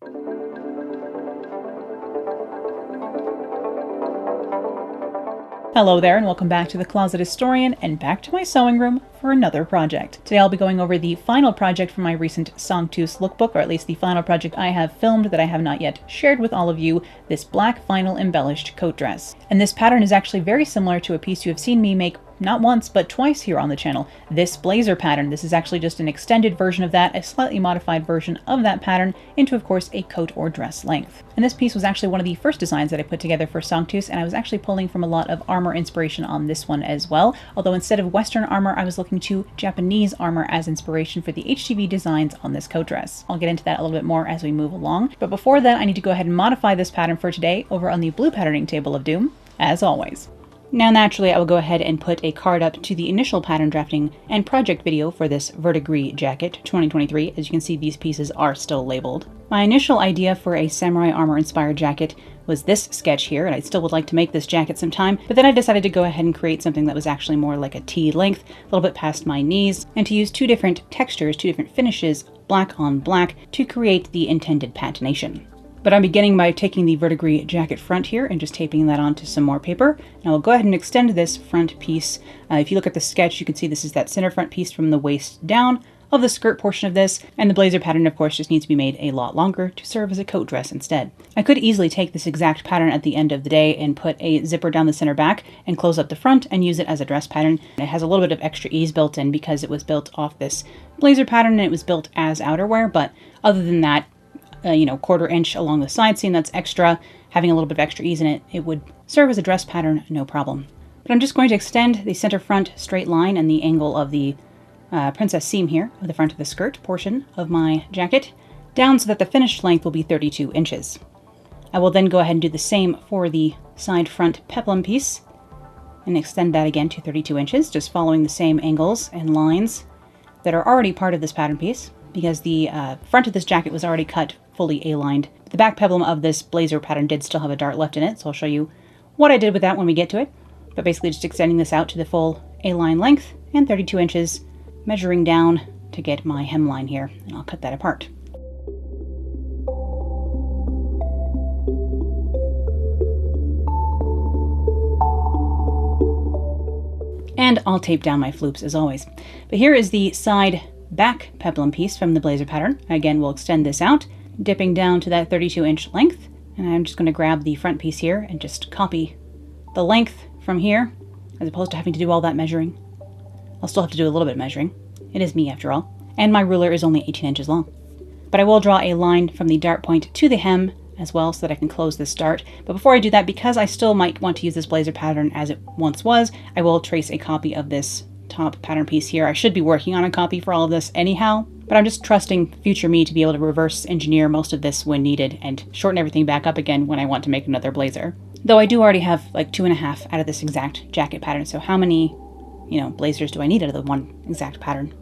Hello there and welcome back to The Closet Historian and back to my sewing room for another project. Today I'll be going over the final project from my recent Sanctus lookbook, or at least the final project I have filmed that I have not yet shared with all of you, this black vinyl embellished coat dress. And this pattern is actually very similar to a piece you have seen me make not once, but twice here on the channel. This blazer pattern, this is actually just an extended version of that, a slightly modified version of that pattern into, of course, a coat or dress length. And this piece was actually one of the first designs that I put together for Sanctus, and I was actually pulling from a lot of armor inspiration on this one as well. Although instead of Western armor, I was looking to Japanese armor as inspiration for the HTV designs on this coat dress. I'll get into that a little bit more as we move along. But before that, I need to go ahead and modify this pattern for today over on the blue patterning table of doom, as always. Now naturally I will go ahead and put a card up to the initial pattern drafting and project video for this verdigris jacket 2023. As you can see, these pieces are still labeled. My initial idea for a samurai armor inspired jacket was this sketch here, and I still would like to make this jacket sometime, but then I decided to go ahead and create something that was actually more like a T length, a little bit past my knees, and to use two different textures, two different finishes, black on black, to create the intended patination. But I'm beginning by taking the verdigris jacket front here and just taping that onto some more paper. And I'll go ahead and extend this front piece. If you look at the sketch, you can see this is that center front piece from the waist down of the skirt portion of this, and the blazer pattern, of course, just needs to be made a lot longer to serve as a coat dress instead. I could easily take this exact pattern at the end of the day and put a zipper down the center back and close up the front and use it as a dress pattern. It has a little bit of extra ease built in because it was built off this blazer pattern and it was built as outerwear, but other than that, quarter inch along the side seam, that's extra. Having a little bit of extra ease in it, it would serve as a dress pattern, no problem. But I'm just going to extend the center front straight line and the angle of the princess seam here of the front of the skirt portion of my jacket down so that the finished length will be 32 inches. I will then go ahead and do the same for the side front peplum piece and extend that again to 32 inches, just following the same angles and lines that are already part of this pattern piece, because the front of this jacket was already cut fully A-lined. The back peplum of this blazer pattern did still have a dart left in it, so I'll show you what I did with that when we get to it. But basically just extending this out to the full A-line length and 32 inches, measuring down to get my hemline here, and I'll cut that apart. And I'll tape down my floops as always. But here is the side back peplum piece from the blazer pattern. Again, we'll extend this out, dipping down to that 32-inch length, and I'm just going to grab the front piece here and just copy the length from here, as opposed to having to do all that measuring. I'll still have to do a little bit of measuring. It is me after all. And my ruler is only 18 inches long. But I will draw a line from the dart point to the hem as well so that I can close this dart. But before I do that, because I still might want to use this blazer pattern as it once was, I will trace a copy of this top pattern piece here. I should be working on a copy for all of this anyhow, but I'm just trusting future me to be able to reverse engineer most of this when needed and shorten everything back up again when I want to make another blazer. Though I do already have like 2.5 out of this exact jacket pattern, so how many, blazers do I need out of the one exact pattern?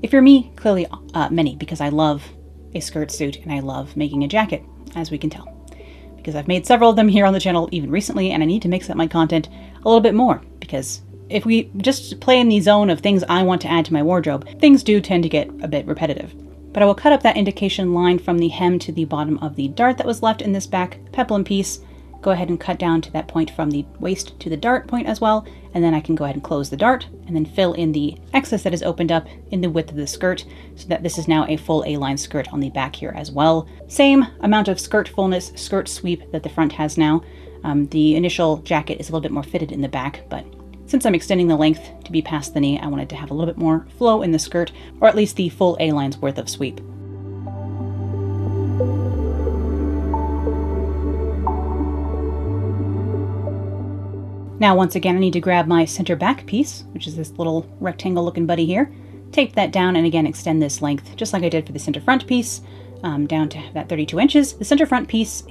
If you're me, clearly many, because I love a skirt suit and I love making a jacket, as we can tell. Because I've made several of them here on the channel even recently, and I need to mix up my content a little bit more, because if we just play in the zone of things I want to add to my wardrobe, things do tend to get a bit repetitive. But I will cut up that indication line from the hem to the bottom of the dart that was left in this back peplum piece. Go ahead and cut down to that point from the waist to the dart point as well, and then I can go ahead and close the dart and then fill in the excess that is opened up in the width of the skirt so that this is now a full A-line skirt on the back here as well. Same amount of skirt fullness, skirt sweep that the front has now. The initial jacket is a little bit more fitted in the back, but since I'm extending the length to be past the knee, I wanted to have a little bit more flow in the skirt, or at least the full A-line's worth of sweep. Now once again I need to grab my center back piece, which is this little rectangle looking buddy here, tape that down and again extend this length, just like I did for the center front piece, down to that 32 inches. The center front piece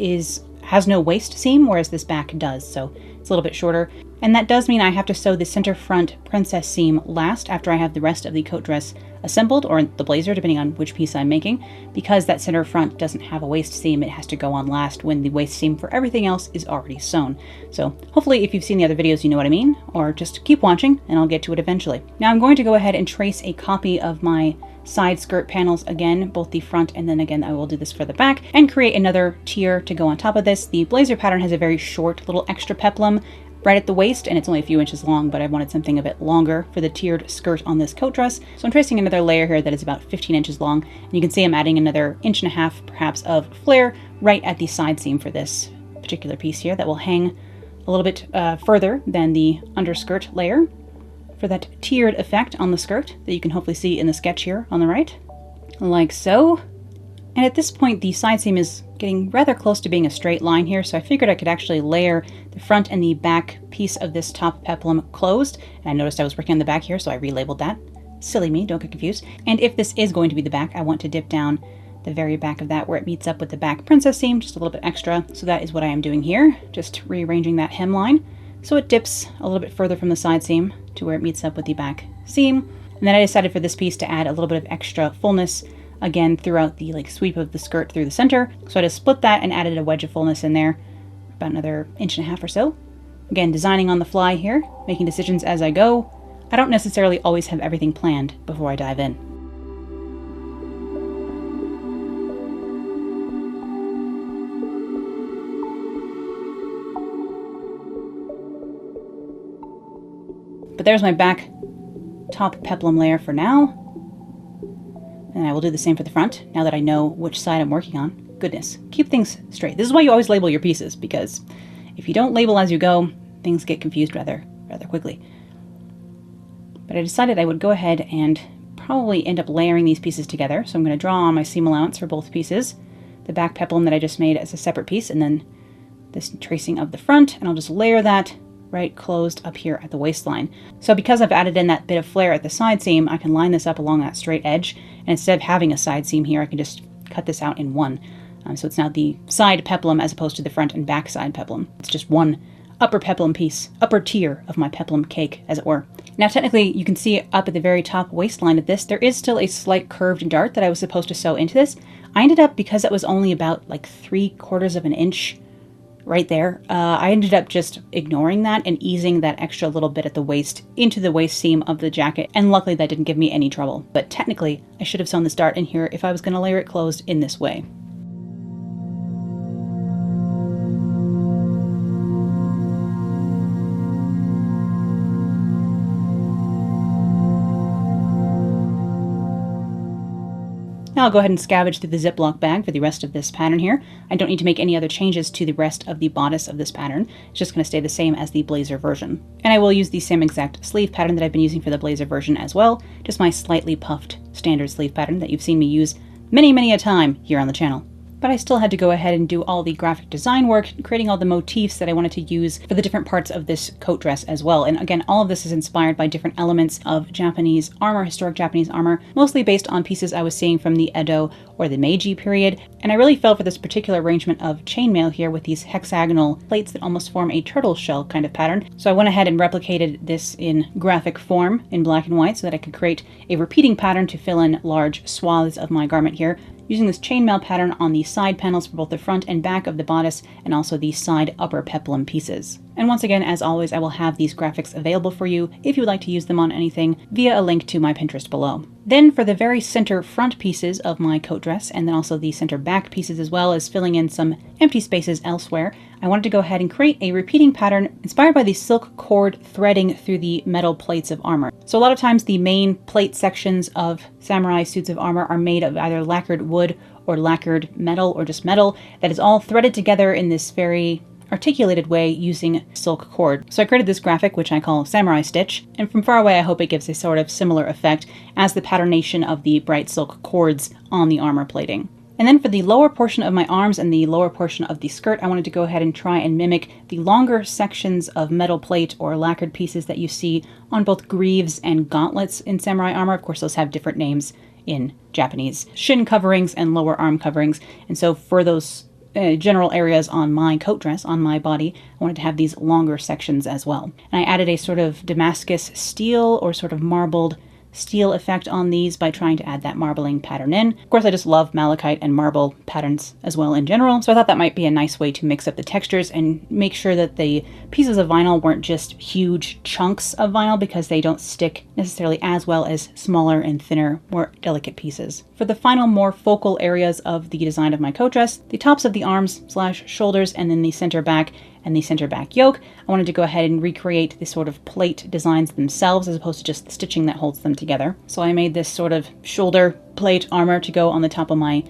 has no waist seam, whereas this back does, so it's a little bit shorter. And that does mean I have to sew the center front princess seam last after I have the rest of the coat dress assembled, or the blazer, depending on which piece I'm making. Because that center front doesn't have a waist seam, it has to go on last when the waist seam for everything else is already sewn. So hopefully if you've seen the other videos you know what I mean, or just keep watching and I'll get to it eventually. Now I'm going to go ahead and trace a copy of my side skirt panels again, both the front and then again I will do this for the back, and create another tier to go on top of this. The blazer pattern has a very short little extra peplum right at the waist, and it's only a few inches long, but I wanted something a bit longer for the tiered skirt on this coat dress. So I'm tracing another layer here that is about 15 inches long, and you can see I'm adding another 1.5 inches perhaps of flare right at the side seam for this particular piece here that will hang a little bit further than the underskirt layer for that tiered effect on the skirt that you can hopefully see in the sketch here on the right, like so. And at this point, the side seam is getting rather close to being a straight line here, so I figured I could actually layer the front and the back piece of this top peplum closed. And I noticed I was working on the back here, so I relabeled that. Silly me, don't get confused. And if this is going to be the back, I want to dip down the very back of that where it meets up with the back princess seam, just a little bit extra. So that is what I am doing here, just rearranging that hemline so it dips a little bit further from the side seam to where it meets up with the back seam. And then I decided for this piece to add a little bit of extra fullness again throughout the sweep of the skirt through the center. So I just split that and added a wedge of fullness in there, about another 1.5 inches or so. Again, designing on the fly here, making decisions as I go. I don't necessarily always have everything planned before I dive in. But there's my back top peplum layer for now. And I will do the same for the front, now that I know which side I'm working on. Goodness, keep things straight. This is why you always label your pieces, because if you don't label as you go, things get confused rather quickly. But I decided I would go ahead and probably end up layering these pieces together. So I'm going to draw on my seam allowance for both pieces, the back peplum that I just made as a separate piece, and then this tracing of the front, and I'll just layer that right closed up here at the waistline. So because I've added in that bit of flare at the side seam, I can line this up along that straight edge, and instead of having a side seam here, I can just cut this out in one. So it's now the side peplum as opposed to the front and back side peplum. It's just one upper peplum piece, upper tier of my peplum cake, as it were. Now technically, you can see up at the very top waistline of this, there is still a slight curved dart that I was supposed to sew into this. I ended up, because it was only about 3/4 of an inch right there, I ended up just ignoring that and easing that extra little bit at the waist into the waist seam of the jacket, and luckily that didn't give me any trouble. But technically, I should have sewn this dart in here if I was going to layer it closed in this way. Now I'll go ahead and scavenge through the Ziploc bag for the rest of this pattern here. I don't need to make any other changes to the rest of the bodice of this pattern. It's just going to stay the same as the blazer version. And I will use the same exact sleeve pattern that I've been using for the blazer version as well, just my slightly puffed standard sleeve pattern that you've seen me use many a time here on the channel. But I still had to go ahead and do all the graphic design work, creating all the motifs that I wanted to use for the different parts of this coat dress as well. And again, all of this is inspired by different elements of Japanese armor, historic Japanese armor, mostly based on pieces I was seeing from the Edo or the Meiji period. And I really fell for this particular arrangement of chainmail here with these hexagonal plates that almost form a turtle shell kind of pattern. So I went ahead and replicated this in graphic form in black and white so that I could create a repeating pattern to fill in large swaths of my garment here, using this chainmail pattern on the side panels for both the front and back of the bodice, and also the side upper peplum pieces. And once again, as always, I will have these graphics available for you if you would like to use them on anything via a link to my Pinterest below. Then for the very center front pieces of my coat dress, and then also the center back pieces as well as filling in some empty spaces elsewhere, I wanted to go ahead and create a repeating pattern inspired by the silk cord threading through the metal plates of armor. So a lot of times the main plate sections of samurai suits of armor are made of either lacquered wood or lacquered metal or just metal that is all threaded together in this very articulated way using silk cord. So I created this graphic, which I call Samurai Stitch, and from far away I hope it gives a sort of similar effect as the patternation of the bright silk cords on the armor plating. And then for the lower portion of my arms and the lower portion of the skirt, I wanted to go ahead and try and mimic the longer sections of metal plate or lacquered pieces that you see on both greaves and gauntlets in samurai armor. Of course, those have different names in Japanese. Shin coverings and lower arm coverings. And so for those general areas on my coat dress, on my body, I wanted to have these longer sections as well. And I added a sort of Damascus steel or sort of marbled steel effect on these by trying to add that marbling pattern in. Of course, I just love malachite and marble patterns as well in general, so I thought that might be a nice way to mix up the textures and make sure that the pieces of vinyl weren't just huge chunks of vinyl, because they don't stick necessarily as well as smaller and thinner, more delicate pieces. For the final, more focal areas of the design of my coat dress, the tops of the arms / shoulders, and then the center back and the center back yoke, I wanted to go ahead and recreate the sort of plate designs themselves as opposed to just the stitching that holds them together. So I made this sort of shoulder plate armor to go on the top of my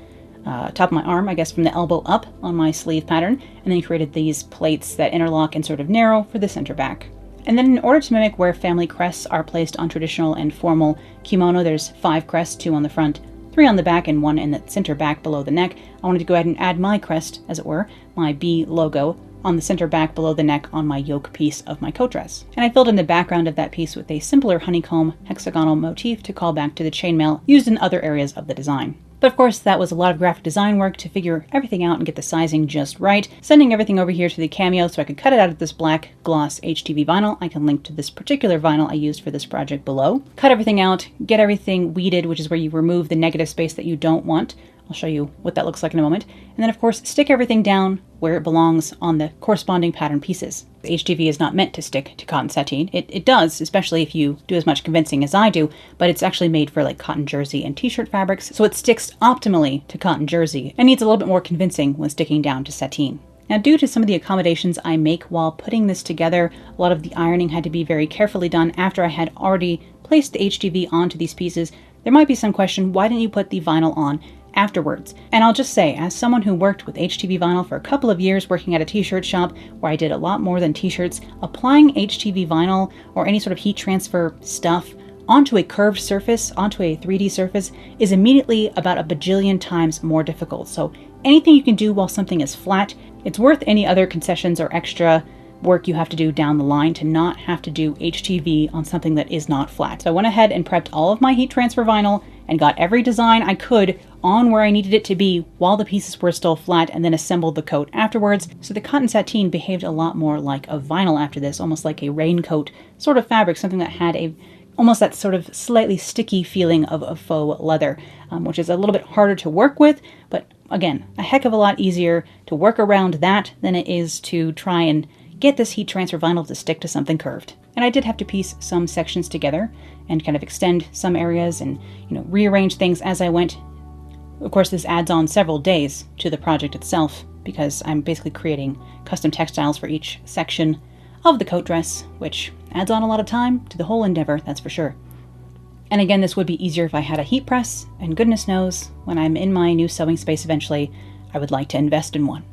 arm, I guess from the elbow up on my sleeve pattern, and then created these plates that interlock and sort of narrow for the center back. And then in order to mimic where family crests are placed on traditional and formal kimono, there's 5 crests, 2 on the front, 3 on the back, and 1 in the center back below the neck. I wanted to go ahead and add my crest, as it were, my B logo, on the center back below the neck on my yoke piece of my coat dress. And I filled in the background of that piece with a simpler honeycomb hexagonal motif to call back to the chainmail used in other areas of the design. But of course, that was a lot of graphic design work to figure everything out and get the sizing just right, sending everything over here to the Cameo so I could cut it out of this black gloss HTV vinyl. I can link to this particular vinyl I used for this project below. Cut everything out, get everything weeded, which is where you remove the negative space that you don't want. I'll show you what that looks like in a moment. And then of course, stick everything down where it belongs on the corresponding pattern pieces. The HTV is not meant to stick to cotton sateen. It does, especially if you do as much convincing as I do, but it's actually made for like cotton jersey and t-shirt fabrics, so it sticks optimally to cotton jersey and needs a little bit more convincing when sticking down to sateen. Now, due to some of the accommodations I make while putting this together, a lot of the ironing had to be very carefully done after I had already placed the HTV onto these pieces. There might be some question, why didn't you put the vinyl on afterwards? And I'll just say, as someone who worked with HTV vinyl for a couple of years working at a t-shirt shop where I did a lot more than t-shirts, applying HTV vinyl or any sort of heat transfer stuff onto a curved surface, onto a 3D surface, is immediately about a bajillion times more difficult. So anything you can do while something is flat, it's worth any other concessions or extra work you have to do down the line to not have to do HTV on something that is not flat. So I went ahead and prepped all of my heat transfer vinyl and got every design I could on where I needed it to be while the pieces were still flat, and then assembled the coat afterwards. So the cotton sateen behaved a lot more like a vinyl after this, almost like a raincoat sort of fabric, something that had almost that sort of slightly sticky feeling of a faux leather, which is a little bit harder to work with, but again, a heck of a lot easier to work around that than it is to try and get this heat transfer vinyl to stick to something curved. And I did have to piece some sections together and kind of extend some areas and, rearrange things as I went. Of course, this adds on several days to the project itself because I'm basically creating custom textiles for each section of the coat dress, which adds on a lot of time to the whole endeavor, that's for sure. And again, this would be easier if I had a heat press, and goodness knows, when I'm in my new sewing space eventually, I would like to invest in one.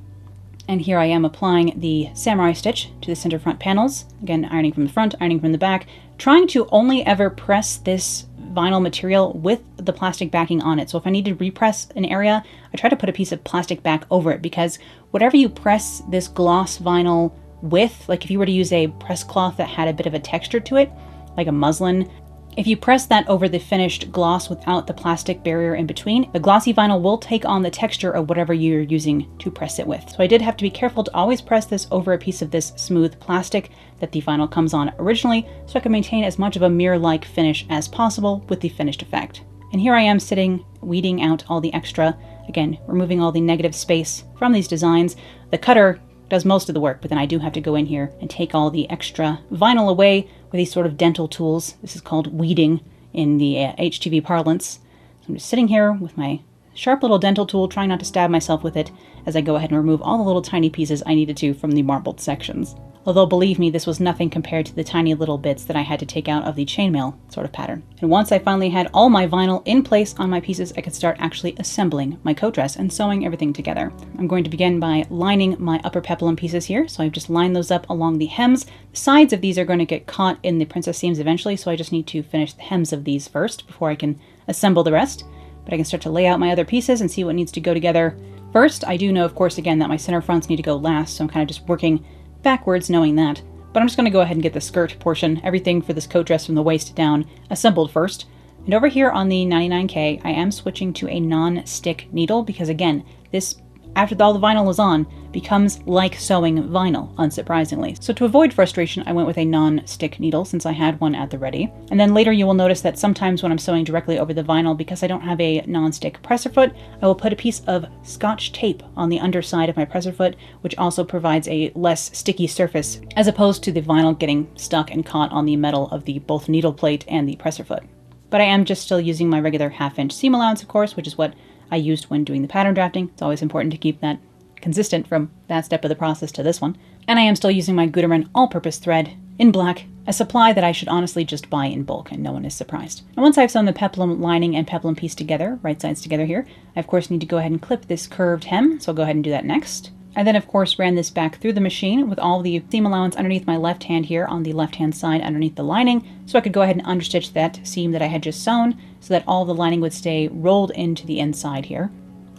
And here I am applying the samurai stitch to the center front panels. Again, ironing from the front, ironing from the back, trying to only ever press this vinyl material with the plastic backing on it. So if I need to repress an area, I try to put a piece of plastic back over it, because whatever you press this gloss vinyl with, like if you were to use a press cloth that had a bit of a texture to it, like a muslin, if you press that over the finished gloss without the plastic barrier in between, the glossy vinyl will take on the texture of whatever you're using to press it with. So I did have to be careful to always press this over a piece of this smooth plastic that the vinyl comes on originally, so I can maintain as much of a mirror-like finish as possible with the finished effect. And here I am sitting, weeding out all the extra, again, removing all the negative space from these designs. The cutter does most of the work, but then I do have to go in here and take all the extra vinyl away with these sort of dental tools. This is called weeding in the HTV parlance. So I'm just sitting here with my sharp little dental tool, trying not to stab myself with it as I go ahead and remove all the little tiny pieces I needed to from the marbled sections. Although believe me, this was nothing compared to the tiny little bits that I had to take out of the chainmail sort of pattern. And once I finally had all my vinyl in place on my pieces, I could start actually assembling my coat dress and sewing everything together. I'm going to begin by lining my upper peplum pieces here. So I've just lined those up along the hems. The sides of these are going to get caught in the princess seams eventually, so I just need to finish the hems of these first before I can assemble the rest. But I can start to lay out my other pieces and see what needs to go together first. I do know, of course, again, that my center fronts need to go last, so I'm kind of just working backwards knowing that. But I'm just going to go ahead and get the skirt portion, everything for this coat dress from the waist down, assembled first. And over here on the 99K, I am switching to a non-stick needle because, again, this after all the vinyl is on, becomes like sewing vinyl, unsurprisingly. So to avoid frustration, I went with a non-stick needle since I had one at the ready. And then later you will notice that sometimes when I'm sewing directly over the vinyl, because I don't have a non-stick presser foot, I will put a piece of Scotch tape on the underside of my presser foot, which also provides a less sticky surface, as opposed to the vinyl getting stuck and caught on the metal of the both needle plate and the presser foot. But I am just still using my regular 1/2 inch seam allowance, of course, which is what I used when doing the pattern drafting. It's always important to keep that consistent from that step of the process to this one. And I am still using my Gutermann all-purpose thread in black, a supply that I should honestly just buy in bulk, and no one is surprised. And once I've sewn the peplum lining and peplum piece together, right sides together here, I of course need to go ahead and clip this curved hem, so I'll go ahead and do that next. I then of course ran this back through the machine with all the seam allowance underneath my left hand here on the left hand side underneath the lining, so I could go ahead and understitch that seam that I had just sewn so that all the lining would stay rolled into the inside here.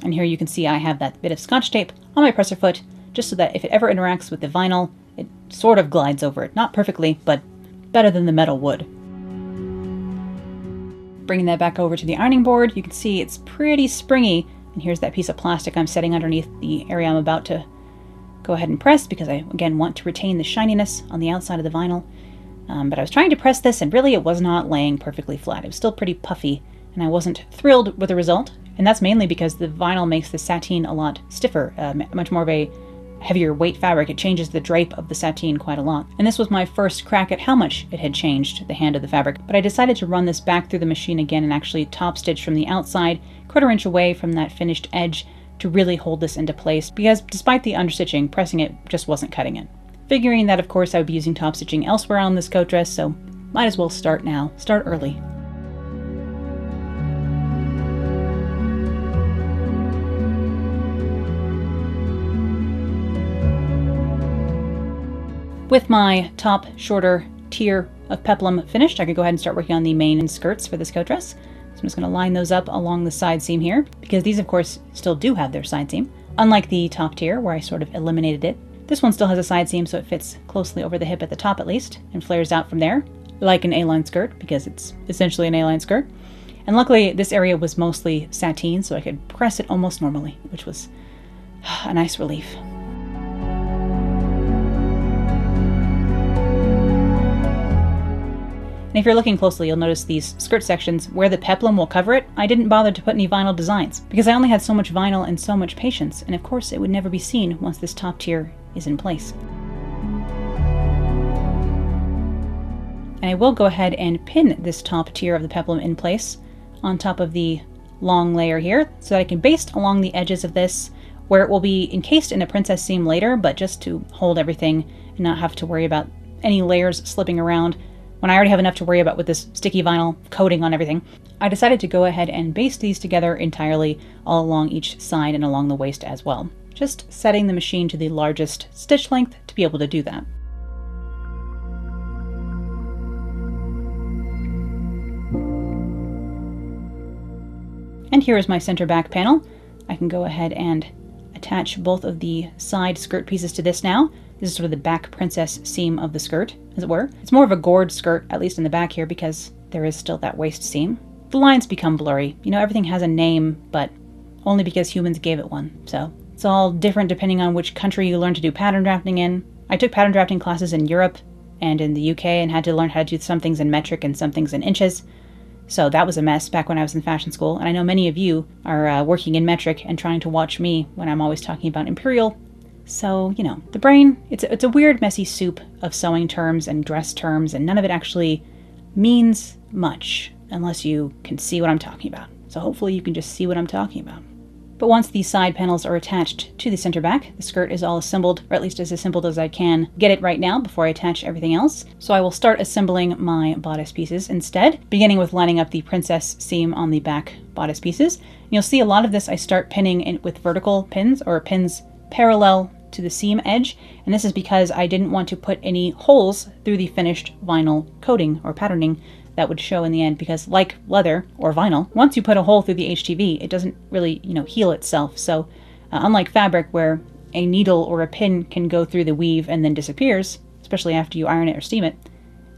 And here you can see I have that bit of Scotch tape on my presser foot, just so that if it ever interacts with the vinyl, it sort of glides over it. Not perfectly, but better than the metal would. Bringing that back over to the ironing board, you can see it's pretty springy, and here's that piece of plastic I'm setting underneath the area I'm about to go ahead and press, because I, again, want to retain the shininess on the outside of the vinyl. But I was trying to press this, and really it was not laying perfectly flat. It was still pretty puffy, and I wasn't thrilled with the result. And that's mainly because the vinyl makes the sateen a lot stiffer, much more of a heavier weight fabric. It changes the drape of the sateen quite a lot. And this was my first crack at how much it had changed the hand of the fabric. But I decided to run this back through the machine again and actually top stitch from the outside, 1/4 inch away from that finished edge, to really hold this into place, because despite the understitching, pressing it just wasn't cutting it. Figuring that of course I would be using top stitching elsewhere on this coat dress, so might as well start now. Start early. With my top shorter tier of peplum finished, I could go ahead and start working on the main skirts for this coat dress. So I'm just going to line those up along the side seam here, because these of course still do have their side seam. Unlike the top tier where I sort of eliminated it, this one still has a side seam, so it fits closely over the hip at the top at least, and flares out from there, like an A-line skirt, because it's essentially an A-line skirt. And luckily this area was mostly sateen, so I could press it almost normally, which was a nice relief. And if you're looking closely, you'll notice these skirt sections where the peplum will cover it. I didn't bother to put any vinyl designs, because I only had so much vinyl and so much patience, and of course it would never be seen once this top tier is in place. And I will go ahead and pin this top tier of the peplum in place on top of the long layer here, so that I can baste along the edges of this, where it will be encased in a princess seam later, but just to hold everything and not have to worry about any layers slipping around. When I already have enough to worry about with this sticky vinyl coating on everything, I decided to go ahead and baste these together entirely all along each side and along the waist as well. Just setting the machine to the largest stitch length to be able to do that. And here is my center back panel. I can go ahead and attach both of the side skirt pieces to this now. This is sort of the back princess seam of the skirt, as it were. It's more of a gored skirt, at least in the back here, because there is still that waist seam. The lines become blurry. You know, everything has a name, but only because humans gave it one. So it's all different depending on which country you learn to do pattern drafting in. I took pattern drafting classes in Europe and in the UK and had to learn how to do some things in metric and some things in inches. So that was a mess back when I was in fashion school. And I know many of you are working in metric and trying to watch me when I'm always talking about imperial. So, you know, the brain, it's a weird, messy soup of sewing terms and dress terms, and none of it actually means much unless you can see what I'm talking about. So hopefully you can just see what I'm talking about. But once these side panels are attached to the center back, the skirt is all assembled, or at least as assembled as I can get it right now before I attach everything else. So I will start assembling my bodice pieces instead, beginning with lining up the princess seam on the back bodice pieces. And you'll see a lot of this I start pinning in with vertical pins, or pins parallel to the seam edge, and this is because I didn't want to put any holes through the finished vinyl coating or patterning that would show in the end, because like leather or vinyl, once you put a hole through the HTV, it doesn't really, heal itself. So unlike fabric where a needle or a pin can go through the weave and then disappears, especially after you iron it or steam it,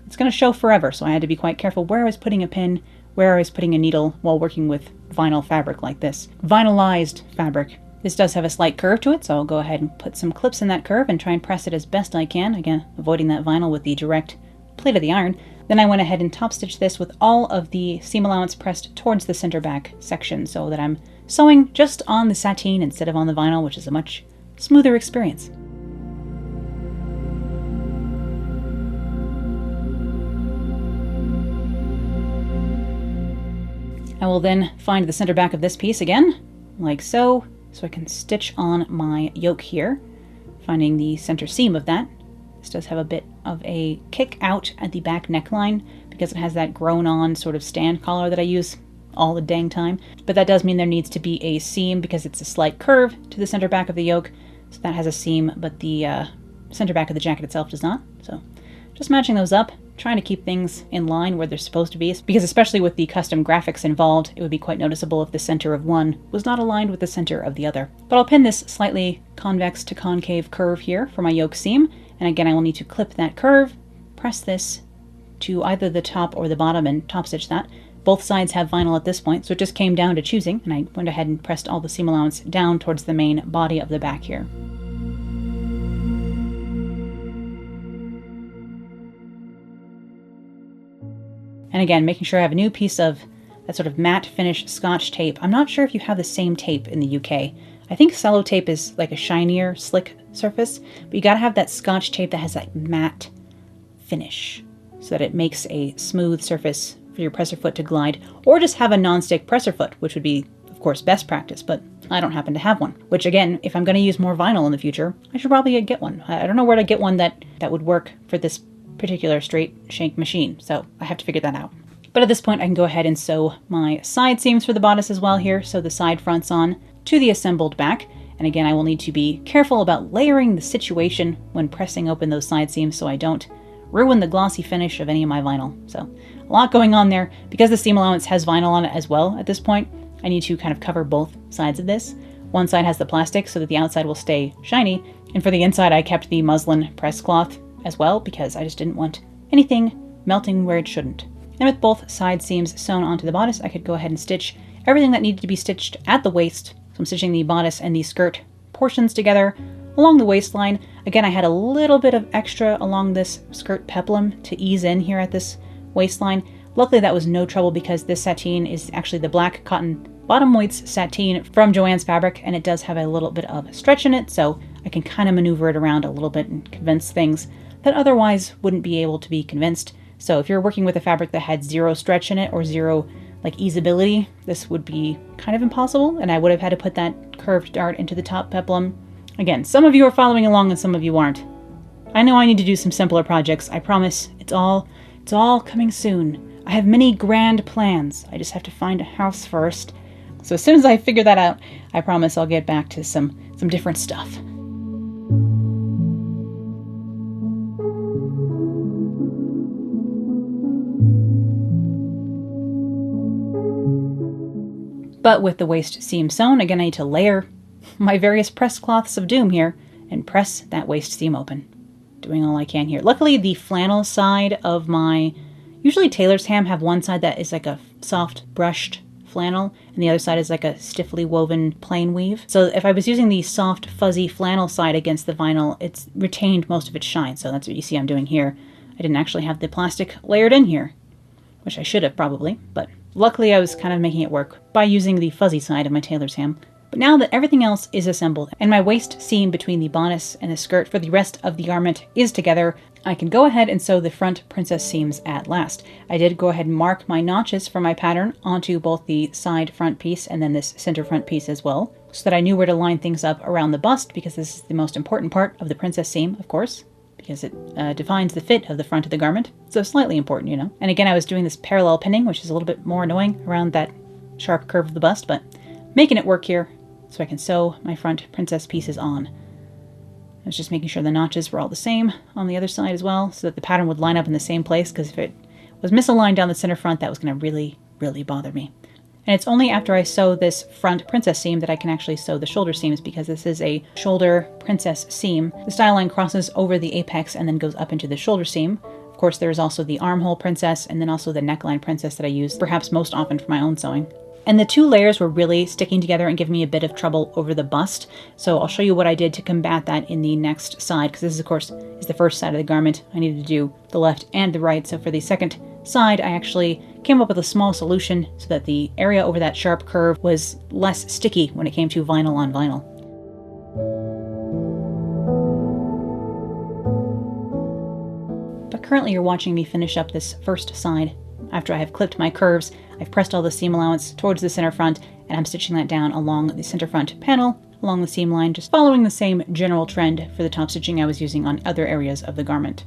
it's going to show forever. So I had to be quite careful where I was putting a pin, where I was putting a needle while working with vinyl fabric like this. Vinylized fabric, This does have a slight curve to it, so I'll go ahead and put some clips in that curve and try and press it as best I can, again, avoiding that vinyl with the direct plate of the iron. Then I went ahead and top stitched this with all of the seam allowance pressed towards the center back section so that I'm sewing just on the sateen instead of on the vinyl, which is a much smoother experience. I will then find the center back of this piece again, like so I can stitch on my yoke here, finding the center seam of that. This does have a bit of a kick out at the back neckline because it has that grown-on sort of stand collar that I use all the dang time. But that does mean there needs to be a seam because it's a slight curve to the center back of the yoke. So that has a seam, but the center back of the jacket itself does not. So just matching those up, trying to keep things in line where they're supposed to be, because especially with the custom graphics involved, it would be quite noticeable if the center of one was not aligned with the center of the other. But I'll pin this slightly convex to concave curve here for my yoke seam, and again I will need to clip that curve, press this to either the top or the bottom and top stitch that. Both sides have vinyl at this point, so it just came down to choosing, and I went ahead and pressed all the seam allowance down towards the main body of the back here. And again, making sure I have a new piece of that sort of matte finish Scotch tape. I'm not sure if you have the same tape in the UK. I think cello tape is like a shinier, slick surface, but you gotta have that Scotch tape that has that matte finish so that it makes a smooth surface for your presser foot to glide, or just have a non-stick presser foot, which would be, of course, best practice, but I don't happen to have one. Which again, if I'm gonna use more vinyl in the future, I should probably get one. I don't know where to get one that would work for this particular straight shank machine, so I have to figure that out. But at this point I can go ahead and sew my side seams for the bodice as well here, so the side fronts on to the assembled back. And again, I will need to be careful about layering the situation when pressing open those side seams so I don't ruin the glossy finish of any of my vinyl. So a lot going on there. Because the seam allowance has vinyl on it as well at this point, I need to kind of cover both sides of this. One side has the plastic so that the outside will stay shiny, and for the inside I kept the muslin press cloth as well because I just didn't want anything melting where it shouldn't. And with both side seams sewn onto the bodice, I could go ahead and stitch everything that needed to be stitched at the waist. So I'm stitching the bodice and the skirt portions together along the waistline. Again, I had a little bit of extra along this skirt peplum to ease in here at this waistline. Luckily that was no trouble because this sateen is actually the black cotton bottom weights sateen from Joann's Fabric, and it does have a little bit of stretch in it, so I can kind of maneuver it around a little bit and convince things that otherwise wouldn't be able to be convinced. So if you're working with a fabric that had zero stretch in it or zero like easeability, this would be kind of impossible, and I would have had to put that curved dart into the top peplum. Again, some of you are following along and some of you aren't. I know I need to do some simpler projects. I promise it's all coming soon. I have many grand plans. I just have to find a house first. So as soon as I figure that out, I promise I'll get back to some different stuff. But with the waist seam sewn, again I need to layer my various press cloths of doom here and press that waist seam open. Doing all I can here. Luckily the flannel side of my, usually tailor's ham have one side that is like a soft brushed flannel and the other side is like a stiffly woven plain weave. So if I was using the soft fuzzy flannel side against the vinyl, it's retained most of its shine. So that's what you see I'm doing here. I didn't actually have the plastic layered in here, which I should have probably, but luckily I was kind of making it work by using the fuzzy side of my tailor's ham. But now that everything else is assembled and my waist seam between the bodice and the skirt for the rest of the garment is together, I can go ahead and sew the front princess seams at last. I did go ahead and mark my notches for my pattern onto both the side front piece and then this center front piece as well, so that I knew where to line things up around the bust, because this is the most important part of the princess seam, of course, because it defines the fit of the front of the garment. So slightly important, you know. And again, I was doing this parallel pinning, which is a little bit more annoying around that sharp curve of the bust, but making it work here so I can sew my front princess pieces on. I was just making sure the notches were all the same on the other side as well, so that the pattern would line up in the same place, because if it was misaligned down the center front, that was going to really, really bother me. And it's only after I sew this front princess seam that I can actually sew the shoulder seams, because this is a shoulder princess seam. The style line crosses over the apex and then goes up into the shoulder seam. Of course, there's also the armhole princess and then also the neckline princess that I use perhaps most often for my own sewing. And the two layers were really sticking together and giving me a bit of trouble over the bust. So I'll show you what I did to combat that in the next side, because this, of course, is the first side of the garment. I needed to do the left and the right. So for the second side, I actually came up with a small solution so that the area over that sharp curve was less sticky when it came to vinyl on vinyl. But currently you're watching me finish up this first side. After I have clipped my curves, I've pressed all the seam allowance towards the center front, and I'm stitching that down along the center front panel, along the seam line, just following the same general trend for the top stitching I was using on other areas of the garment.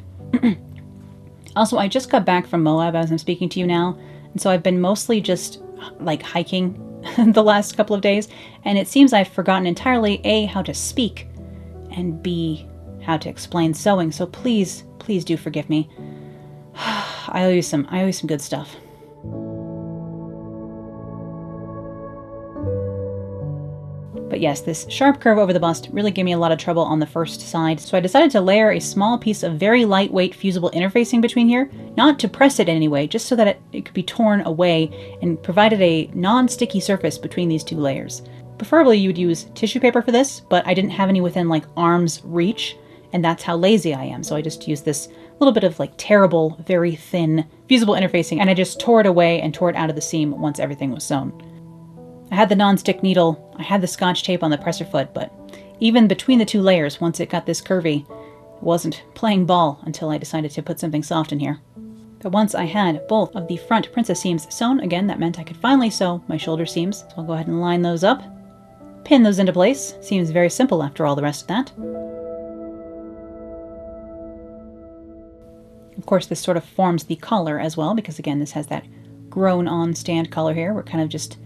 Also, I just got back from Moab as I'm speaking to you now, and so I've been mostly just like hiking the last couple of days, and it seems I've forgotten entirely A, how to speak, and B, how to explain sewing, so please do forgive me. I owe you some good stuff. But yes, this sharp curve over the bust really gave me a lot of trouble on the first side, so I decided to layer a small piece of very lightweight fusible interfacing between here, not to press it in any way, just so that it could be torn away and provided a non-sticky surface between these two layers. Preferably you would use tissue paper for this, but I didn't have any within like arm's reach, and that's how lazy I am, so I just used this little bit of like terrible, very thin fusible interfacing, and I just tore it away and tore it out of the seam once everything was sewn. I had the non-stick needle, I had the scotch tape on the presser foot, but even between the two layers, once it got this curvy, it wasn't playing ball until I decided to put something soft in here. But once I had both of the front princess seams sewn, again, that meant I could finally sew my shoulder seams. So I'll go ahead and line those up, pin those into place. Seems very simple after all the rest of that. Of course, this sort of forms the collar as well, because again, this has that grown-on stand collar here, where it kind of just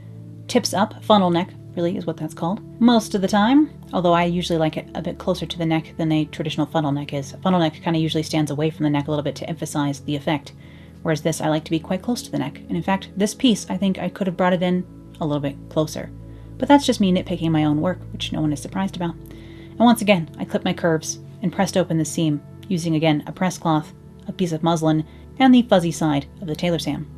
tips up. Funnel neck, really, is what that's called. Most of the time, although I usually like it a bit closer to the neck than a traditional funnel neck is. A funnel neck kind of usually stands away from the neck a little bit to emphasize the effect, whereas this I like to be quite close to the neck. And in fact, this piece, I think I could have brought it in a little bit closer. But that's just me nitpicking my own work, which no one is surprised about. And once again, I clipped my curves and pressed open the seam, using again a press cloth, a piece of muslin, and the fuzzy side of the tailor's ham.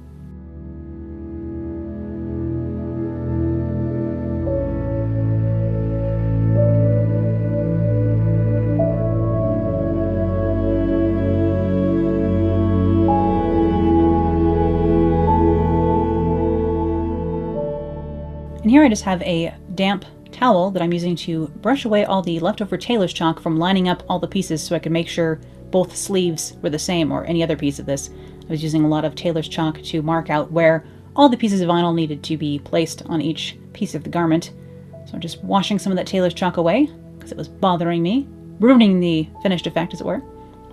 And here I just have a damp towel that I'm using to brush away all the leftover tailor's chalk from lining up all the pieces so I could make sure both sleeves were the same, or any other piece of this. I was using a lot of tailor's chalk to mark out where all the pieces of vinyl needed to be placed on each piece of the garment. So I'm just washing some of that tailor's chalk away because it was bothering me, ruining the finished effect, as it were.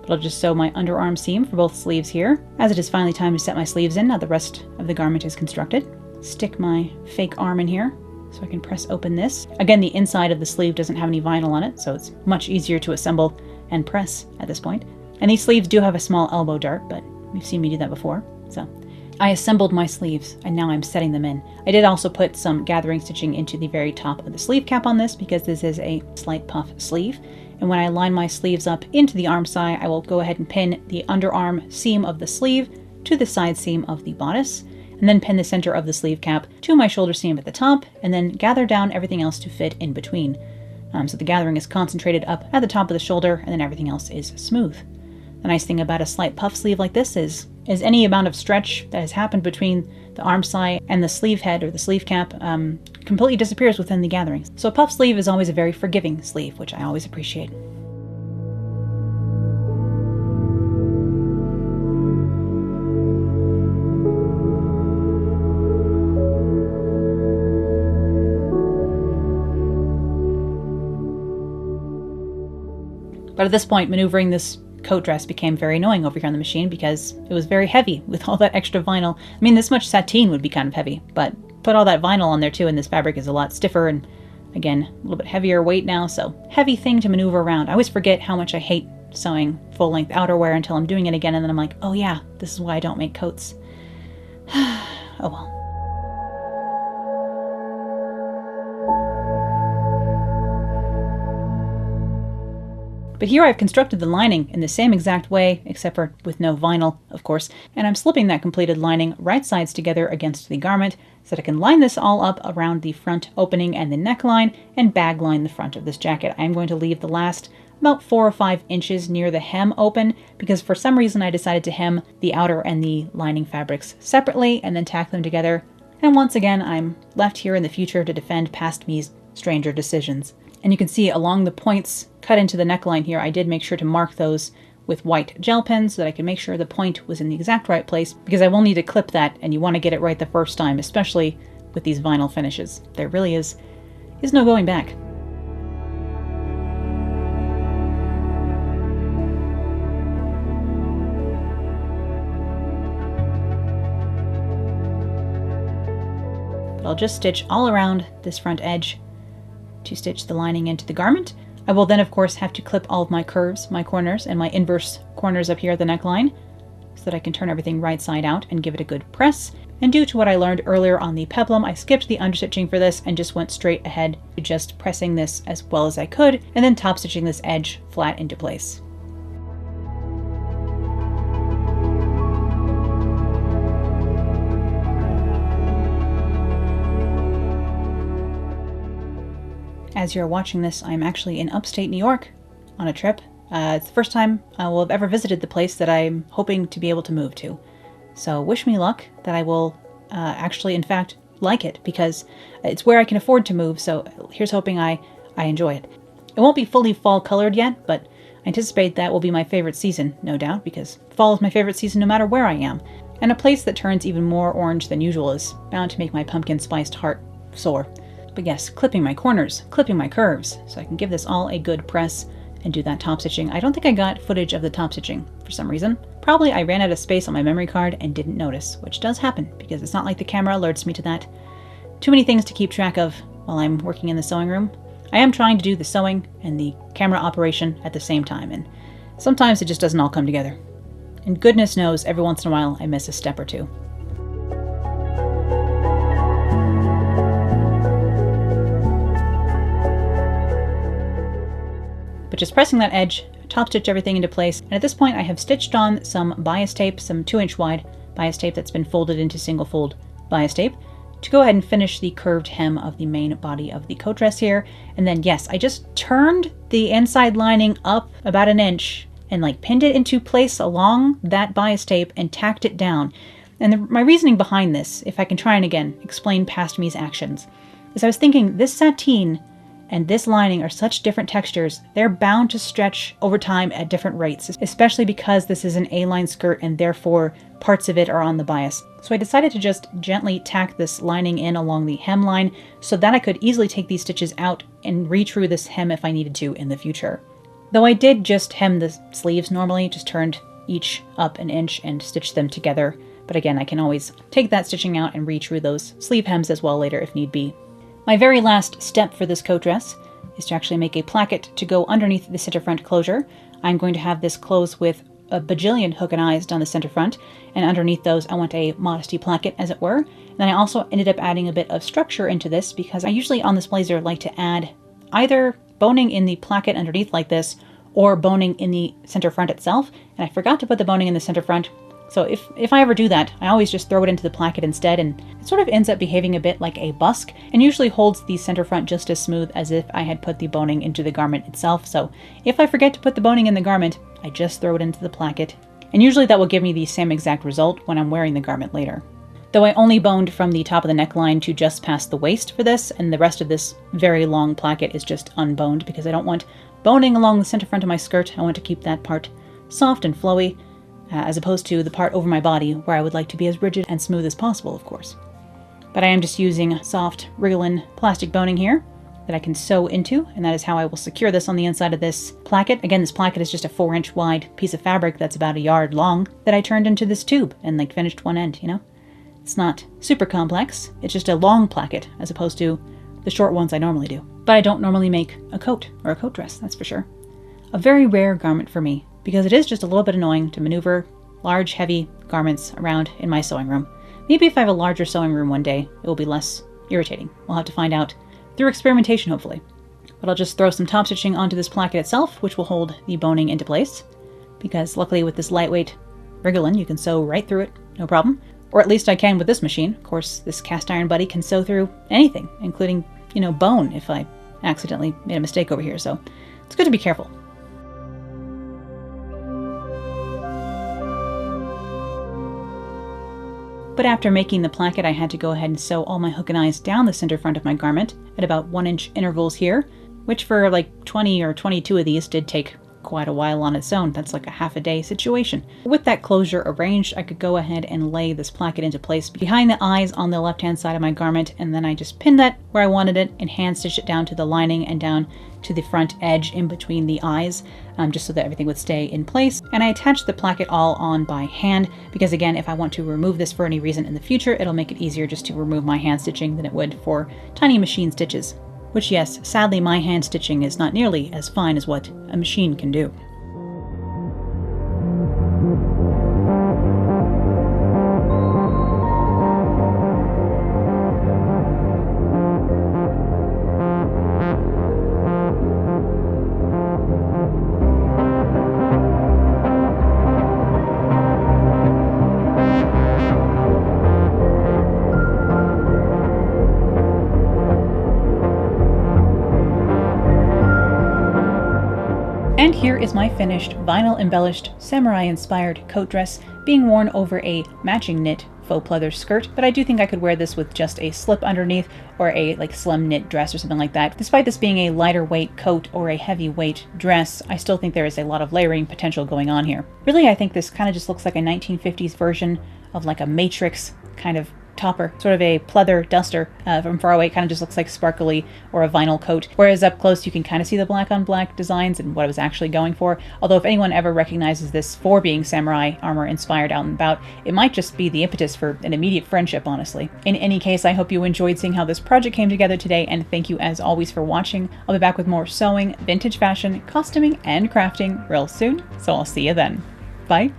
But I'll just sew my underarm seam for both sleeves here, as it is finally time to set my sleeves in now the rest of the garment is constructed. Stick my fake arm in here so I can press open this. Again, the inside of the sleeve doesn't have any vinyl on it, so it's much easier to assemble and press at this point. And these sleeves do have a small elbow dart, but you've seen me do that before. So I assembled my sleeves, and now I'm setting them in. I did also put some gathering stitching into the very top of the sleeve cap on this, because this is a slight puff sleeve. And when I line my sleeves up into the arm side, I will go ahead and pin the underarm seam of the sleeve to the side seam of the bodice, and then pin the center of the sleeve cap to my shoulder seam at the top, and then gather down everything else to fit in between. So the gathering is concentrated up at the top of the shoulder, and then everything else is smooth. The nice thing about a slight puff sleeve like this is any amount of stretch that has happened between the arm side and the sleeve head or the sleeve cap completely disappears within the gathering. So a puff sleeve is always a very forgiving sleeve, which I always appreciate. But at this point, maneuvering this coat dress became very annoying over here on the machine because it was very heavy with all that extra vinyl. I mean, this much sateen would be kind of heavy, but put all that vinyl on there too, and this fabric is a lot stiffer and, again, a little bit heavier weight now, so heavy thing to maneuver around. I always forget how much I hate sewing full-length outerwear until I'm doing it again, and then I'm like, oh yeah, this is why I don't make coats. Oh well. But here I've constructed the lining in the same exact way, except for with no vinyl, of course, and I'm slipping that completed lining right sides together against the garment so that I can line this all up around the front opening and the neckline and bag line the front of this jacket. I am going to leave the last about 4 or 5 inches near the hem open because for some reason I decided to hem the outer and the lining fabrics separately and then tack them together. And once again, I'm left here in the future to defend past me's stranger decisions. And you can see along the points cut into the neckline here, I did make sure to mark those with white gel pens so that I can make sure the point was in the exact right place, because I will need to clip that and you want to get it right the first time, especially with these vinyl finishes. There really is no going back. But I'll just stitch all around this front edge to stitch the lining into the garment. I will then, of course, have to clip all of my curves, my corners, and my inverse corners up here at the neckline so that I can turn everything right side out and give it a good press. And due to what I learned earlier on the peplum, I skipped the understitching for this and just went straight ahead to just pressing this as well as I could and then top stitching this edge flat into place. As you're watching this, I'm actually in upstate New York on a trip. It's the first time I will have ever visited the place that I'm hoping to be able to move to. So wish me luck that I will actually, in fact, like it, because it's where I can afford to move, so here's hoping I enjoy it. It won't be fully fall colored yet, but I anticipate that will be my favorite season, no doubt, because fall is my favorite season no matter where I am. And a place that turns even more orange than usual is bound to make my pumpkin spiced heart soar. But yes, clipping my corners, clipping my curves, so I can give this all a good press and do that top stitching. I don't think I got footage of the top stitching for some reason. Probably I ran out of space on my memory card and didn't notice, which does happen because it's not like the camera alerts me to that. Too many things to keep track of while I'm working in the sewing room. I am trying to do the sewing and the camera operation at the same time, and sometimes it just doesn't all come together. And goodness knows every once in a while I miss a step or two. But just pressing that edge, top stitch everything into place, and at this point I have stitched on some bias tape, some 2-inch wide bias tape that's been folded into single fold bias tape, to go ahead and finish the curved hem of the main body of the coat dress here. And then yes, I just turned the inside lining up about 1 inch and like pinned it into place along that bias tape and tacked it down. And my reasoning behind this, if I can try and again explain past me's actions, is I was thinking this sateen and this lining are such different textures, they're bound to stretch over time at different rates, especially because this is an A-line skirt and therefore parts of it are on the bias. So I decided to just gently tack this lining in along the hemline so that I could easily take these stitches out and retrue this hem if I needed to in the future. Though I did just hem the sleeves normally, just turned each up 1 inch and stitched them together. But again, I can always take that stitching out and retrue those sleeve hems as well later if need be. My very last step for this coat dress is to actually make a placket to go underneath the center front closure. I'm going to have this close with a bajillion hook and eyes down the center front, and underneath those I want a modesty placket, as it were. And then I also ended up adding a bit of structure into this because I usually on this blazer like to add either boning in the placket underneath like this or boning in the center front itself, and I forgot to put the boning in the center front. So if I ever do that, I always just throw it into the placket instead, and it sort of ends up behaving a bit like a busk, and usually holds the center front just as smooth as if I had put the boning into the garment itself. So if I forget to put the boning in the garment, I just throw it into the placket, and usually that will give me the same exact result when I'm wearing the garment later. Though I only boned from the top of the neckline to just past the waist for this, and the rest of this very long placket is just unboned because I don't want boning along the center front of my skirt. I want to keep that part soft and flowy, as opposed to the part over my body where I would like to be as rigid and smooth as possible, of course. But I am just using soft Wriglin plastic boning here that I can sew into, and that is how I will secure this on the inside of this placket. Again, this placket is just a 4-inch wide piece of fabric that's about 1 yard long that I turned into this tube and like finished one end, you know? It's not super complex, it's just a long placket as opposed to the short ones I normally do. But I don't normally make a coat or a coat dress, that's for sure. A very rare garment for me, because it is just a little bit annoying to maneuver large, heavy garments around in my sewing room. Maybe if I have a larger sewing room one day, it will be less irritating. We'll have to find out through experimentation, hopefully. But I'll just throw some top stitching onto this placket itself, which will hold the boning into place, because luckily with this lightweight Wriglin, you can sew right through it, no problem. Or at least I can with this machine. Of course, this cast iron buddy can sew through anything, including, you know, bone if I accidentally made a mistake over here, so it's good to be careful. But after making the placket, I had to go ahead and sew all my hook and eyes down the center front of my garment at about 1-inch intervals here, which for like 20 or 22 of these did take quite a while on its own. That's like a half a day situation. With that closure arranged, I could go ahead and lay this placket into place behind the eyes on the left-hand side of my garment, and then I just pinned that where I wanted it and hand stitched it down to the lining and down to the front edge in between the eyes, just so that everything would stay in place. And I attached the placket all on by hand because, again, if I want to remove this for any reason in the future, it'll make it easier just to remove my hand stitching than it would for tiny machine stitches. Which, yes, sadly my hand stitching is not nearly as fine as what a machine can do. And here is my finished, vinyl embellished, samurai inspired coat dress being worn over a matching knit faux pleather skirt, but I do think I could wear this with just a slip underneath or a like slim knit dress or something like that. Despite this being a lighter weight coat or a heavy weight dress, I still think there is a lot of layering potential going on here. Really, I think this kind of just looks like a 1950s version of like a Matrix kind of topper, sort of a pleather duster. From far away, it kind of just looks like sparkly or a vinyl coat, whereas up close you can kind of see the black on black designs and what I was actually going for. Although if anyone ever recognizes this for being samurai armor inspired out and about, it might just be the impetus for an immediate friendship, honestly. In any case, I hope you enjoyed seeing how this project came together today, and thank you as always for watching. I'll be back with more sewing, vintage fashion, costuming, and crafting real soon, so I'll see you then. Bye!